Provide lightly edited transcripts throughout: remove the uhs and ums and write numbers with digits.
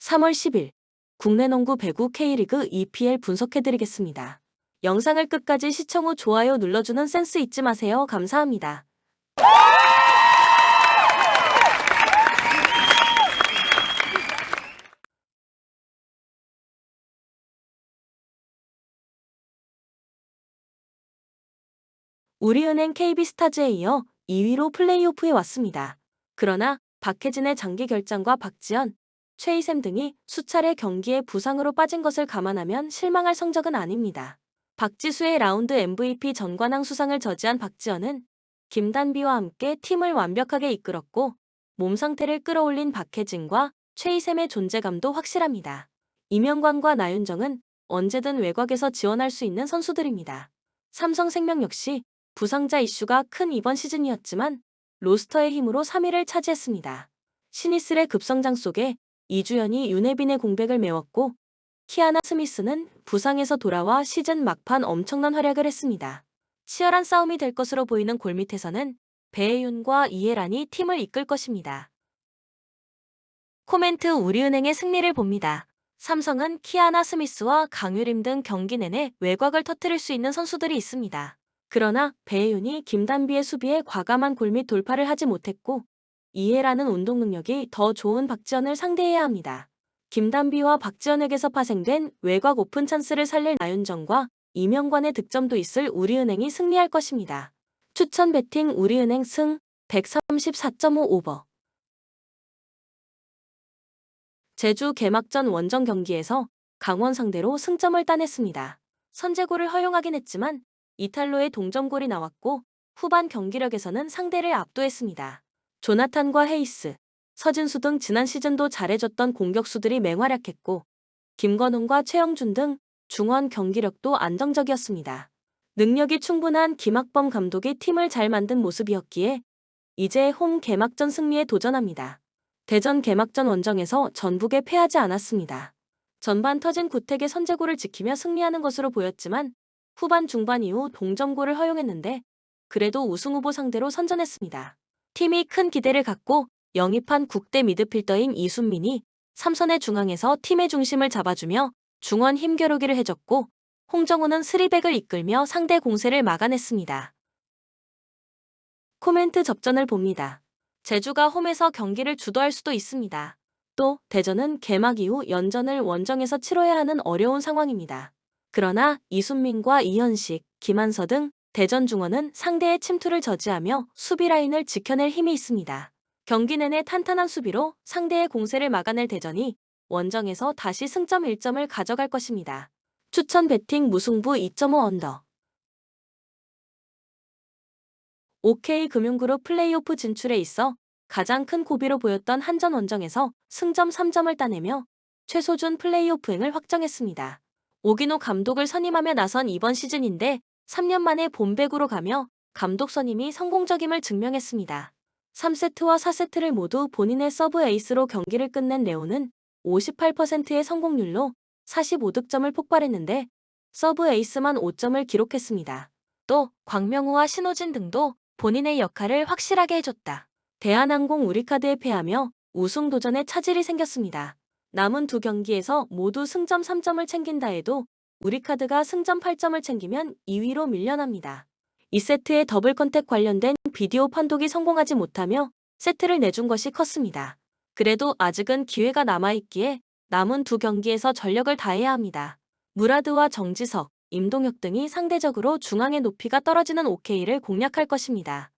3월 10일 국내 농구 배구 K리그 EPL 분석해드리겠습니다. 영상을 끝까지 시청 후 좋아요 눌러주는 센스 잊지 마세요. 감사합니다. 우리은행 KB스타즈에 이어 2위로 플레이오프에 왔습니다. 그러나 박해진의 장기 결장과 박지현, 최희샘 등이 수차례 경기에 부상으로 빠진 것을 감안하면 실망할 성적은 아닙니다. 박지수의 라운드 MVP 전관왕 수상을 저지한 박지현은 김단비와 함께 팀을 완벽하게 이끌었고 몸 상태를 끌어올린 박해진과 최희샘의 존재감도 확실합니다. 이명관과 나윤정은 언제든 외곽에서 지원할 수 있는 선수들입니다. 삼성생명 역시 부상자 이슈가 큰 이번 시즌이었지만 로스터의 힘으로 3위를 차지했습니다. 신이슬의 급성장 속에 이주연이 윤혜빈의 공백을 메웠고 키아나 스미스는 부상에서 돌아와 시즌 막판 엄청난 활약을 했습니다. 치열한 싸움이 될 것으로 보이는 골밑에서는 배혜윤과 이혜란이 팀을 이끌 것입니다. 코멘트 우리은행의 승리를 봅니다. 삼성은 키아나 스미스와 강유림 등 경기 내내 외곽을 터뜨릴 수 있는 선수들이 있습니다. 그러나 배혜윤이 김단비의 수비에 과감한 골밑 돌파를 하지 못했고 이해라는 운동 능력이 더 좋은 박지현을 상대해야 합니다. 김단비와 박지현에게서 파생된 외곽 오픈 찬스를 살릴 나윤정과 이명관의 득점도 있을 우리은행이 승리할 것입니다. 추천 배팅 우리은행 승 134.5 오버. 제주 개막전 원정 경기에서 강원 상대로 승점을 따냈습니다. 선제골을 허용하긴 했지만 이탈로의 동점골이 나왔고 후반 경기력에서는 상대를 압도했습니다. 조나탄과 헤이스, 서진수 등 지난 시즌도 잘해줬던 공격수들이 맹활약했고 김건웅과 최영준 등 중원 경기력도 안정적이었습니다. 능력이 충분한 김학범 감독이 팀을 잘 만든 모습이었기에 이제 홈 개막전 승리에 도전합니다. 대전 개막전 원정에서 전북에 패하지 않았습니다. 전반 터진 구택의 선제골을 지키며 승리하는 것으로 보였지만 후반 중반 이후 동점골을 허용했는데 그래도 우승 후보 상대로 선전했습니다. 팀이 큰 기대를 갖고 영입한 국대 미드필더인 이순민이 삼선의 중앙에서 팀의 중심을 잡아주며 중원 힘겨루기를 해줬고 홍정우는 스리백을 이끌며 상대 공세를 막아냈습니다. 코멘트 접전을 봅니다. 제주가 홈에서 경기를 주도할 수도 있습니다. 또 대전은 개막 이후 연전을 원정에서 치러야 하는 어려운 상황입니다. 그러나 이순민과 이현식, 김한서 등 대전 중원은 상대의 침투를 저지하며 수비 라인을 지켜낼 힘이 있습니다. 경기 내내 탄탄한 수비로 상대의 공세를 막아낼 대전이 원정에서 다시 승점 1점을 가져갈 것입니다. 추천 배팅 무승부 2.5 언더. OK금융그룹 플레이오프 진출에 있어 가장 큰 고비로 보였던 한전 원정에서 승점 3점을 따내며 최소준 플레이오프행을 확정했습니다. 오기노 감독을 선임하며 나선 이번 시즌인데 3년 만에 본배구로 가며 감독 선임이 성공적임을 증명했습니다. 3세트와 4세트를 모두 본인의 서브 에이스로 경기를 끝낸 레오는 58%의 성공률로 45득점을 폭발했는데 서브 에이스만 5점을 기록했습니다. 또 광명우와 신호진 등도 본인의 역할을 확실하게 해줬다. 대한항공 우리카드에 패하며 우승 도전에 차질이 생겼습니다. 남은 두 경기에서 모두 승점 3점을 챙긴다 해도 우리카드가 승점 8점을 챙기면 2위로 밀려납니다. 2세트의 더블 컨택 관련된 비디오 판독이 성공하지 못하며 세트를 내준 것이 컸습니다. 그래도 아직은 기회가 남아있기에 남은 두 경기에서 전력을 다해야 합니다. 무라드와 정지석, 임동혁 등이 상대적으로 중앙의 높이가 떨어지는 OK를 공략할 것입니다.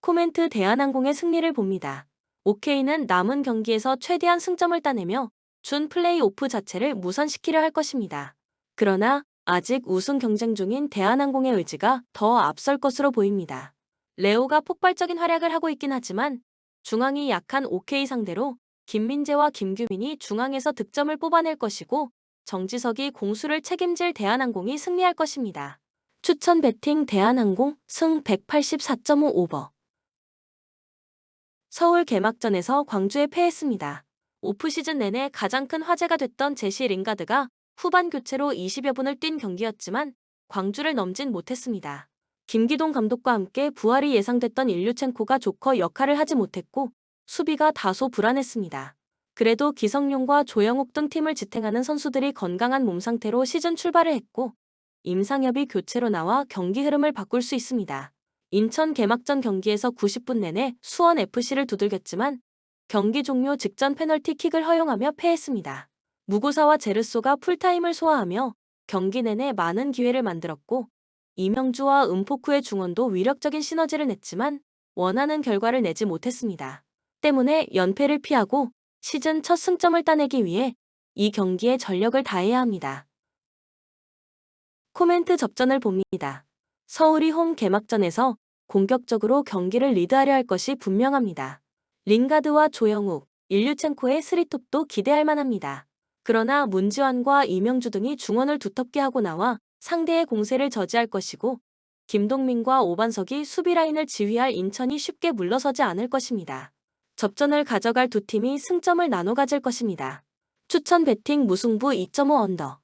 코멘트 대한항공의 승리를 봅니다. OK는 남은 경기에서 최대한 승점을 따내며 준 플레이오프 자체를 무산시키려 할 것입니다. 그러나 아직 우승 경쟁 중인 대한항공의 의지가 더 앞설 것으로 보입니다. 레오가 폭발적인 활약을 하고 있긴 하지만 중앙이 약한 OK 상대로 김민재와 김규민이 중앙에서 득점을 뽑아낼 것이고 정지석이 공수를 책임질 대한항공이 승리할 것입니다. 추천 배팅 대한항공 승 184.5 오버. 서울 개막전에서 광주에 패했습니다. 오프시즌 내내 가장 큰 화제가 됐던 제시 링가드가 후반 교체로 20여 분을 뛴 경기였지만 광주를 넘진 못했습니다. 김기동 감독과 함께 부활이 예상됐던 일류첸코가 조커 역할을 하지 못했고 수비가 다소 불안했습니다. 그래도 기성용과 조영욱 등 팀을 지탱하는 선수들이 건강한 몸 상태로 시즌 출발을 했고 임상엽이 교체로 나와 경기 흐름을 바꿀 수 있습니다. 인천 개막전 경기에서 90분 내내 수원FC를 두들겼지만 경기 종료 직전 페널티킥을 허용하며 패했습니다. 무고사와 제르소가 풀타임을 소화하며 경기 내내 많은 기회를 만들었고 이명주와 은포쿠의 중원도 위력적인 시너지를 냈지만 원하는 결과를 내지 못했습니다. 때문에 연패를 피하고 시즌 첫 승점을 따내기 위해 이 경기에 전력을 다해야 합니다. 코멘트 접전을 봅니다. 서울이 홈 개막전에서 공격적으로 경기를 리드하려 할 것이 분명합니다. 링가드와 조영욱, 일류첸코의 스리톱도 기대할 만합니다. 그러나 문지환과 이명주 등이 중원을 두텁게 하고 나와 상대의 공세를 저지할 것이고 김동민과 오반석이 수비 라인을 지휘할 인천이 쉽게 물러서지 않을 것입니다. 접전을 가져갈 두 팀이 승점을 나눠 가질 것입니다. 추천 배팅 무승부 2.5 언더.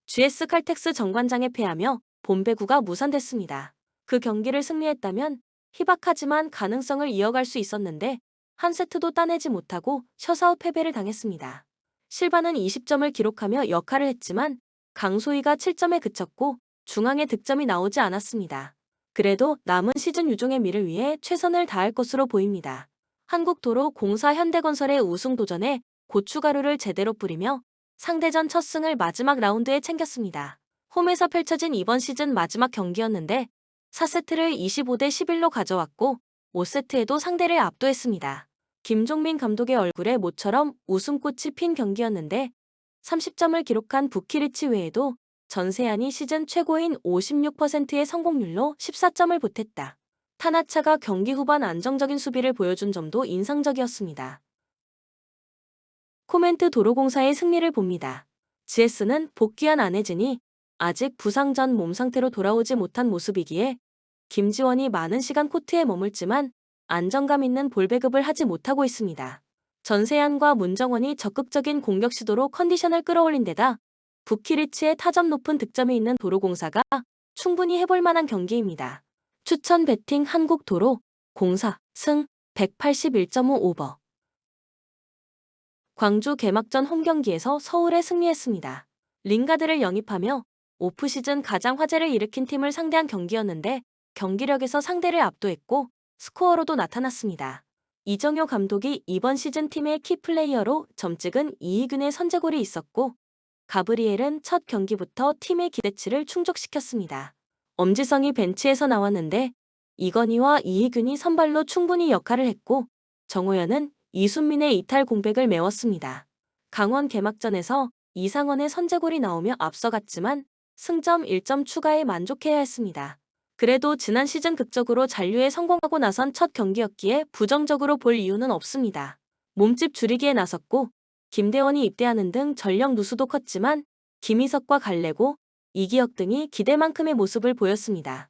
GS 칼텍스 정관장에 패하며 봄배구가 무산됐습니다. 그 경기를 승리했다면 희박하지만 가능성을 이어갈 수 있었는데 한 세트도 따내지 못하고 셧아웃 패배를 당했습니다. 실바는 20점을 기록하며 역할을 했지만 강소희가 7점에 그쳤고 중앙에 득점이 나오지 않았습니다. 그래도 남은 시즌 유종의 미를 위해 최선을 다할 것으로 보입니다. 한국도로공사 현대건설의 우승 도전에 고춧가루를 제대로 뿌리며 상대전 첫 승을 마지막 라운드에 챙겼습니다. 홈에서 펼쳐진 이번 시즌 마지막 경기였는데 4세트를 25대 11로 가져왔고 5세트에도 상대를 압도했습니다. 김종민 감독의 얼굴에 모처럼 웃음꽃이 핀 경기였는데 30점을 기록한 부키리치 외에도 전세안이 시즌 최고인 56%의 성공률로 14점을 보탰다. 타나차가 경기 후반 안정적인 수비를 보여준 점도 인상적이었습니다. 코멘트 도로공사의 승리를 봅니다. GS는 복귀한 안혜진이 아직 부상 전 몸 상태로 돌아오지 못한 모습이기에 김지원이 많은 시간 코트에 머물지만 안정감 있는 볼 배급을 하지 못하고 있습니다. 전세안과 문정원이 적극적인 공격 시도로 컨디션을 끌어올린 데다 부키리치의 타점 높은 득점이 있는 도로공사가 충분히 해볼 만한 경기입니다. 추천 배팅 한국도로 공사 승 181.5 오버. 광주 개막전 홈경기에서 서울에 승리했습니다. 링가드를 영입하며 오프시즌 가장 화제를 일으킨 팀을 상대한 경기였는데 경기력에서 상대를 압도했고 스코어로도 나타났습니다. 이정효 감독이 이번 시즌 팀의 키플레이어로 점찍은 이희균의 선제골이 있었고 가브리엘은 첫 경기부터 팀의 기대치를 충족시켰습니다. 엄지성이 벤치에서 나왔는데 이건희와 이희균이 선발로 충분히 역할을 했고 정호연은 이순민의 이탈 공백을 메웠습니다. 강원 개막전에서 이상원의 선제골이 나오며 앞서갔지만 승점 1점 추가에 만족해야 했습니다. 그래도 지난 시즌 극적으로 잔류에 성공하고 나선 첫 경기였기에 부정적으로 볼 이유는 없습니다. 몸집 줄이기에 나섰고 김대원이 입대하는 등 전력 누수도 컸지만 김희석과 갈래고, 이기혁 등이 기대만큼의 모습을 보였습니다.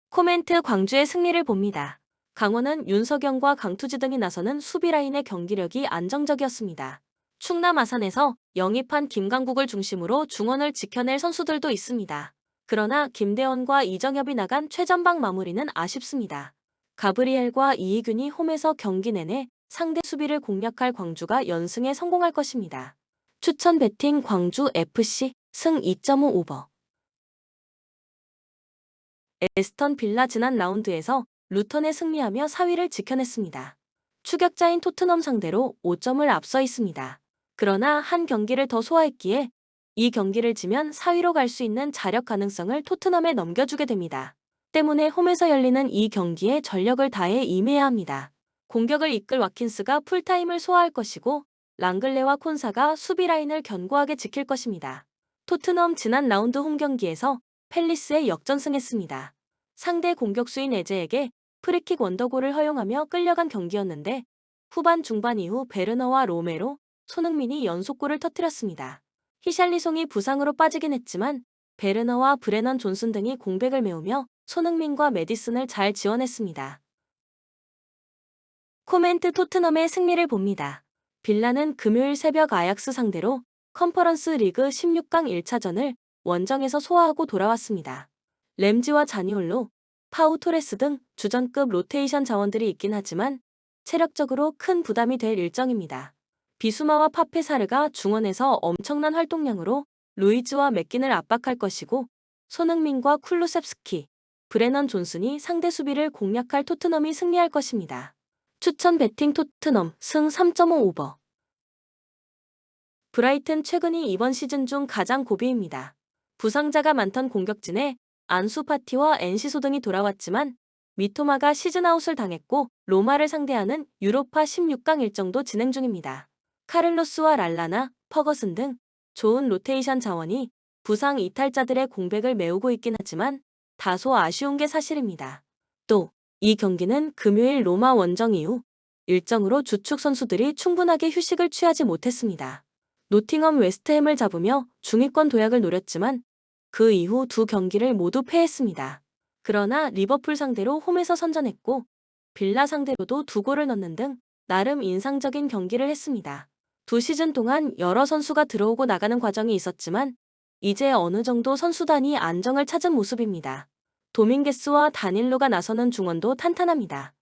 코멘트 광주의 승리를 봅니다. 강원은 윤석영과 강투지 등이 나서는 수비라인의 경기력이 안정적이었습니다. 충남 아산에서 영입한 김강국을 중심으로 중원을 지켜낼 선수들도 있습니다. 그러나 김대원과 이정엽이 나간 최전방 마무리는 아쉽습니다. 가브리엘과 이희균이 홈에서 경기 내내 상대 수비를 공략할 광주가 연승에 성공할 것입니다. 추천 배팅 광주 FC 승 2.5 오버. 에스턴 빌라 지난 라운드에서 루턴에 승리하며 4위를 지켜냈습니다. 추격자인 토트넘 상대로 5점을 앞서 있습니다. 그러나 한 경기를 더 소화했기에 이 경기를 지면 4위로 갈 수 있는 자력 가능성을 토트넘에 넘겨주게 됩니다. 때문에 홈에서 열리는 이 경기에 전력을 다해 임해야 합니다. 공격을 이끌 와킨스가 풀타임을 소화할 것이고 랑글레와 콘사가 수비 라인을 견고하게 지킬 것입니다. 토트넘 지난 라운드 홈 경기에서 팰리스에 역전승했습니다. 상대 공격수인 에제에게 프리킥 원더골을 허용하며 끌려간 경기였는데 후반 중반 이후 베르너와 로메로, 손흥민이 연속골을 터뜨렸습니다. 히샬리송이 부상으로 빠지긴 했지만 베르너와 브레넌 존슨 등이 공백을 메우며 손흥민과 메디슨을 잘 지원했습니다. 코멘트 토트넘의 승리를 봅니다. 빌라는 금요일 새벽 아약스 상대로 컨퍼런스 리그 16강 1차전을 원정에서 소화하고 돌아왔습니다. 램지와 자니올로, 파우 토레스 등 주전급 로테이션 자원들이 있긴 하지만 체력적으로 큰 부담이 될 일정입니다. 비수마와 파페사르가 중원에서 엄청난 활동량으로 루이즈와 맥긴을 압박할 것이고 손흥민과 쿨루셉스키, 브레넌 존슨이 상대 수비를 공략할 토트넘이 승리할 것입니다. 추천 배팅 토트넘 승 3.5 오버. 브라이튼 최근이 이번 시즌 중 가장 고비입니다. 부상자가 많던 공격진에 안수 파티와 엔시소 등이 돌아왔지만 미토마가 시즌아웃을 당했고 로마를 상대하는 유로파 16강 일정도 진행 중입니다. 카를로스와 랄라나, 퍼거슨 등 좋은 로테이션 자원이 부상 이탈자들의 공백을 메우고 있긴 하지만 다소 아쉬운 게 사실입니다. 또 이 경기는 금요일 로마 원정 이후 일정으로 주축 선수들이 충분하게 휴식을 취하지 못했습니다. 노팅엄 웨스트햄을 잡으며 중위권 도약을 노렸지만 그 이후 두 경기를 모두 패했습니다. 그러나 리버풀 상대로 홈에서 선전했고 빌라 상대로도 2골을 넣는 등 나름 인상적인 경기를 했습니다. 두 시즌 동안 여러 선수가 들어오고 나가는 과정이 있었지만 이제 어느 정도 선수단이 안정을 찾은 모습입니다. 도밍게스와 다닐로가 나서는 중원도 탄탄합니다.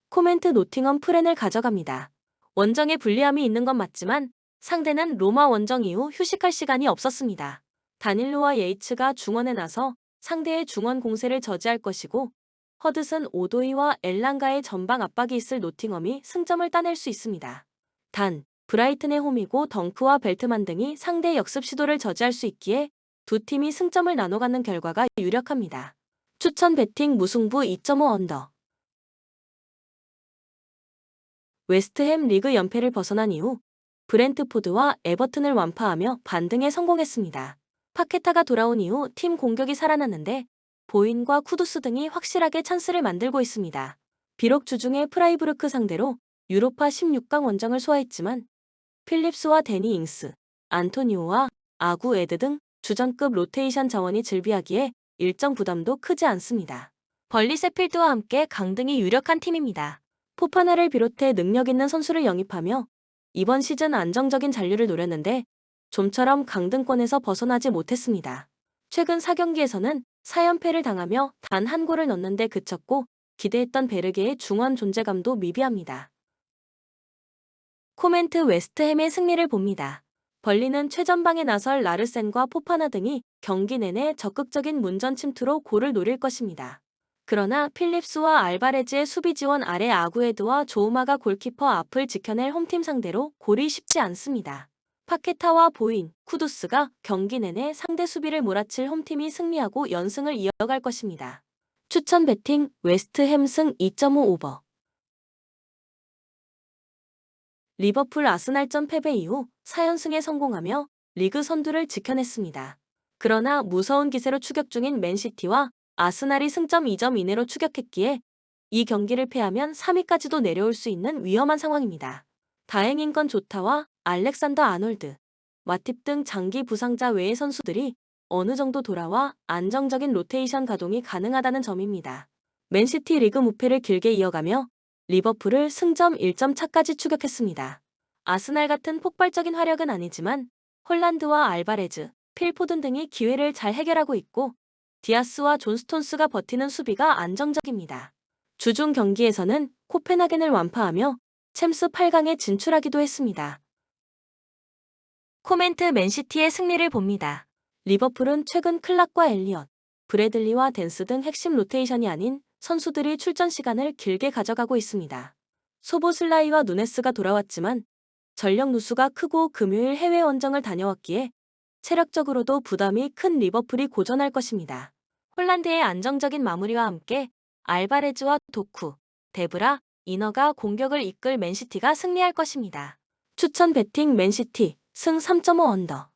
코멘트 노팅엄 프렌을 가져갑니다. 원정에 불리함이 있는 건 맞지만 상대는 로마 원정 이후 휴식할 시간이 없었습니다. 다닐로와 예이츠가 중원에 나서 상대의 중원 공세를 저지할 것이고 허드슨 오도이와 엘랑가의 전방 압박이 있을 노팅엄이 승점을 따낼 수 있습니다. 단, 브라이튼의 홈이고 덩크와 벨트만 등이 상대의 역습 시도를 저지할 수 있기에 두 팀이 승점을 나눠 갖는 결과가 유력합니다. 추천 배팅 무승부 2.5 언더. 웨스트햄 리그 연패를 벗어난 이후 브렌트포드와 에버튼을 완파하며 반등에 성공했습니다. 파케타가 돌아온 이후 팀 공격이 살아났는데 보인과 쿠두스 등이 확실하게 찬스를 만들고 있습니다. 비록 주중에 프라이부르크 상대로 유로파 16강 원정을 소화했지만 필립스와 데니 잉스, 안토니오와 아구 에드 등 주전급 로테이션 자원이 즐비하기에 일정 부담도 크지 않습니다. 벌리 세필드와 함께 강등이 유력한 팀입니다. 포파나를 비롯해 능력 있는 선수를 영입하며 이번 시즌 안정적인 잔류를 노렸는데 좀처럼 강등권에서 벗어나지 못했습니다. 최근 4경기에서는 4연패를 당하며 단 한 골을 넣는데 그쳤고 기대했던 베르게의 중원 존재감도 미비합니다. 코멘트 웨스트햄의 승리를 봅니다. 벌리는 최전방에 나설 라르센과 포파나 등이 경기 내내 적극적인 문전 침투로 골을 노릴 것입니다. 그러나 필립스와 알바레즈의 수비 지원 아래 아구에드와 조우마가 골키퍼 앞을 지켜낼 홈팀 상대로 골이 쉽지 않습니다. 파케타와 보인, 쿠두스가 경기 내내 상대 수비를 몰아칠 홈팀이 승리하고 연승을 이어갈 것입니다. 추천 배팅 웨스트햄 승 2.5 오버. 리버풀 아스날전 패배 이후 4연승에 성공하며 리그 선두를 지켜냈습니다. 그러나 무서운 기세로 추격 중인 맨시티와 아스날이 승점 2점 이내로 추격했기에 이 경기를 패하면 3위까지도 내려올 수 있는 위험한 상황입니다. 다행인 건 조타와 알렉산더 아놀드, 마팁 등 장기 부상자 외의 선수들이 어느 정도 돌아와 안정적인 로테이션 가동이 가능하다는 점입니다. 맨시티 리그 무패를 길게 이어가며 리버풀을 승점 1점 차까지 추격했습니다. 아스날 같은 폭발적인 화력은 아니지만 홀란드와 알바레즈, 필포든 등이 기회를 잘 해결하고 있고 디아스와 존 스톤스가 버티는 수비가 안정적입니다. 주중 경기에서는 코펜하겐을 완파하며 챔스 8강에 진출하기도 했습니다. 코멘트 맨시티의 승리를 봅니다. 리버풀은 최근 클락과 엘리엇, 브래들리와 댄스 등 핵심 로테이션이 아닌 선수들이 출전 시간을 길게 가져가고 있습니다. 소보슬라이와 누네스가 돌아왔지만 전력 누수가 크고 금요일 해외 원정을 다녀왔기에 체력적으로도 부담이 큰 리버풀이 고전할 것입니다. 홀란드의 안정적인 마무리와 함께 알바레즈와 도쿠, 데브라, 이너가 공격을 이끌 맨시티가 승리할 것입니다. 추천 배팅 맨시티 승 3.5 언더.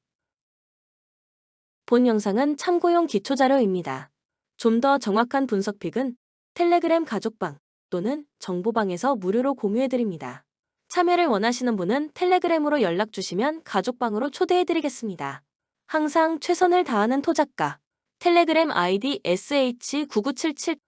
본 영상은 참고용 기초자료입니다. 좀 더 정확한 분석픽은 텔레그램 가족방 또는 정보방에서 무료로 공유해드립니다. 참여를 원하시는 분은 텔레그램으로 연락주시면 가족방으로 초대해드리겠습니다. 항상 최선을 다하는 토작가 텔레그램 아이디 sh9977